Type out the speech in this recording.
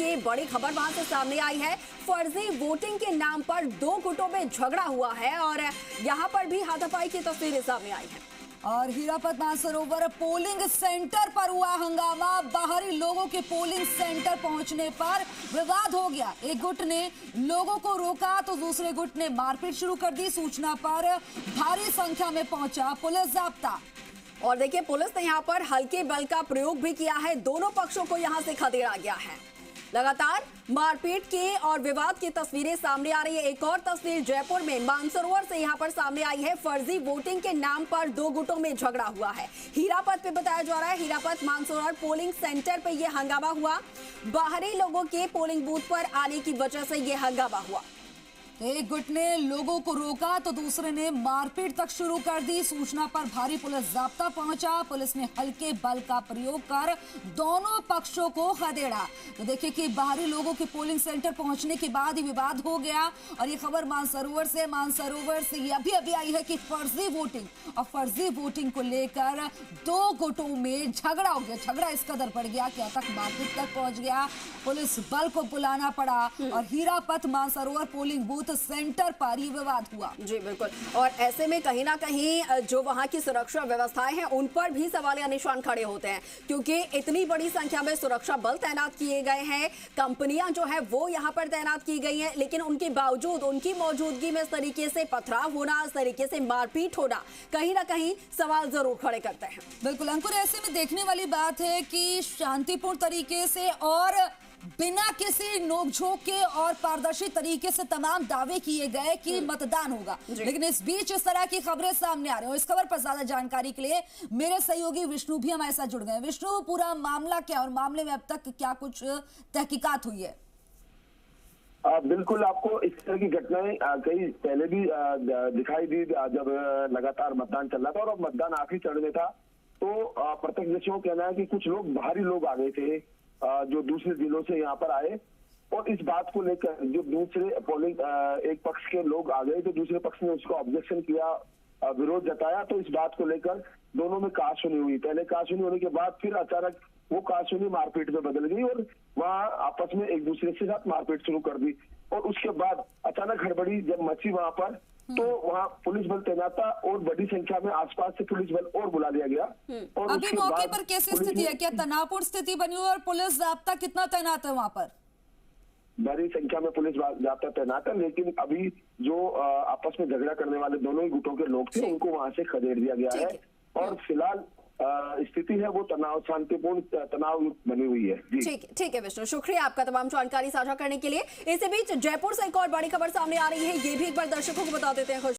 देखिए बड़ी खबर वहां से सामने आई है। फर्जी वोटिंग के नाम पर दो गुटों में झगड़ा हुआ है और यहां पर भी हाथापाई की तस्वीरें सामने आई हैं। और हीरापत मानसरोवर पोलिंग सेंटर पर हुआ हंगामा। बाहरी लोगों के पोलिंग सेंटर पहुंचने पर विवाद हो गया। एक गुट ने लोगों को रोका तो दूसरे गुट ने मारपीट शुरू कर दी। सूचना पर भारी संख्या में पहुंचा पुलिस जाब्ता। और देखिए पुलिस ने यहां पर हल्के बल का प्रयोग भी किया है। दोनों पक्षों को यहां से खदेड़ा गया है। लगातार मारपीट के और विवाद की तस्वीरें सामने आ रही है। एक और तस्वीर जयपुर में मानसरोवर से यहां पर सामने आई है। फर्जी वोटिंग के नाम पर दो गुटों में झगड़ा हुआ है। हीरापत पे बताया जा रहा है, हीरापत मानसरोवर पोलिंग सेंटर पे यह हंगामा हुआ। बाहरी लोगों के पोलिंग बूथ पर आने की वजह से यह हंगामा हुआ। एक गुट ने लोगों को रोका तो दूसरे ने मारपीट तक शुरू कर दी। सूचना पर भारी पुलिस जाब्ता पहुंचा। पुलिस ने हल्के बल का प्रयोग कर दोनों पक्षों को खदेड़ा। तो देखिए कि बाहरी लोगों के पोलिंग सेंटर पहुंचने के बाद ही विवाद हो गया। और ये खबर मानसरोवर से अभी आई है कि फर्जी वोटिंग को लेकर दो गुटों में झगड़ा हो गया। झगड़ा इस कदर बढ़ गया कि तक मारपीट तक पहुंच गया। पुलिस बल को बुलाना पड़ा और हीरापत मानसरोवर पोलिंग बूथ सेंटर पर ही विवाद हुआ। जी बिल्कुल। और ऐसे में कहीं ना कहीं जो वहां की सुरक्षा व्यवस्थाएं हैं उन पर भी सवालिया निशान खड़े होते हैं, क्योंकि इतनी बड़ी संख्या में सुरक्षा बल तैनात किए गए हैं। कंपनियां जो है वो यहां पर तैनात की गई हैं, लेकिन उनके बावजूद उनकी मौजूदगी में इस तरीके से पथराव होना, इस तरीके से मारपीट होना कहीं ना कहीं सवाल जरूर खड़े करते हैं। बिल्कुल अंकुर, ऐसे में देखने वाली बात है कि शांतिपूर्ण तरीके से और बिना किसी नोकझोंक के और पारदर्शी तरीके से तमाम दावे किए गए कि मतदान होगा, लेकिन इस बीच इस तरह की खबरें सामने आ रही हैं। इस खबर पर ज्यादा जानकारी के लिए मेरे सहयोगी विष्णु भी हमारे साथ जुड़ गए। विष्णु, पूरा मामला क्या और मामले में अब तक क्या कुछ तहकीकात हुई है? बिल्कुल, आपको इस तरह की घटनाएं कई पहले भी दिखाई दी जब लगातार मतदान चल रहा था और अब मतदान आखिरी चरण में था। तो प्रत्यक्षदर्शियों का कहना है कि कुछ लोग बाहरी लोग आ गए थे जो दूसरे जिलों से यहाँ पर आए, और इस बात को लेकर जो दूसरे पोलिंग एक पक्ष के लोग आ गए तो दूसरे पक्ष ने उसको ऑब्जेक्शन किया, विरोध जताया। तो इस बात को लेकर दोनों में कहासुनी हुई। पहले कहासुनी होने के बाद फिर अचानक वो कहासुनी मारपीट में बदल गई और वहाँ आपस में एक दूसरे के साथ मारपीट शुरू कर दी। और उसके बाद अचानक हड़बड़ी जब मची वहाँ पर, तो वहाँ पुलिस बल तैनात था और बड़ी संख्या में आसपास से पुलिस बल और बुला लिया गया। और अभी मौके पर कैसी स्थिति है? क्या तनावपूर्ण स्थिति बनी हुई और पुलिस जाब्ता कितना तैनात है वहाँ पर? बड़ी संख्या में पुलिस जाब्ता तैनात है, लेकिन अभी जो आपस में झगड़ा करने वाले दोनों ही गुटों के लोग थे उनको वहाँ से खदेड़ दिया गया है। और फिलहाल स्थिति है वो शांतिपूर्ण तनाव बनी हुई है। ठीक है विष्णु, शुक्रिया आपका तमाम जानकारी साझा करने के लिए। इसी बीच जयपुर से एक और बड़ी खबर सामने आ रही है, ये भी एक बार दर्शकों को बता देते हैं।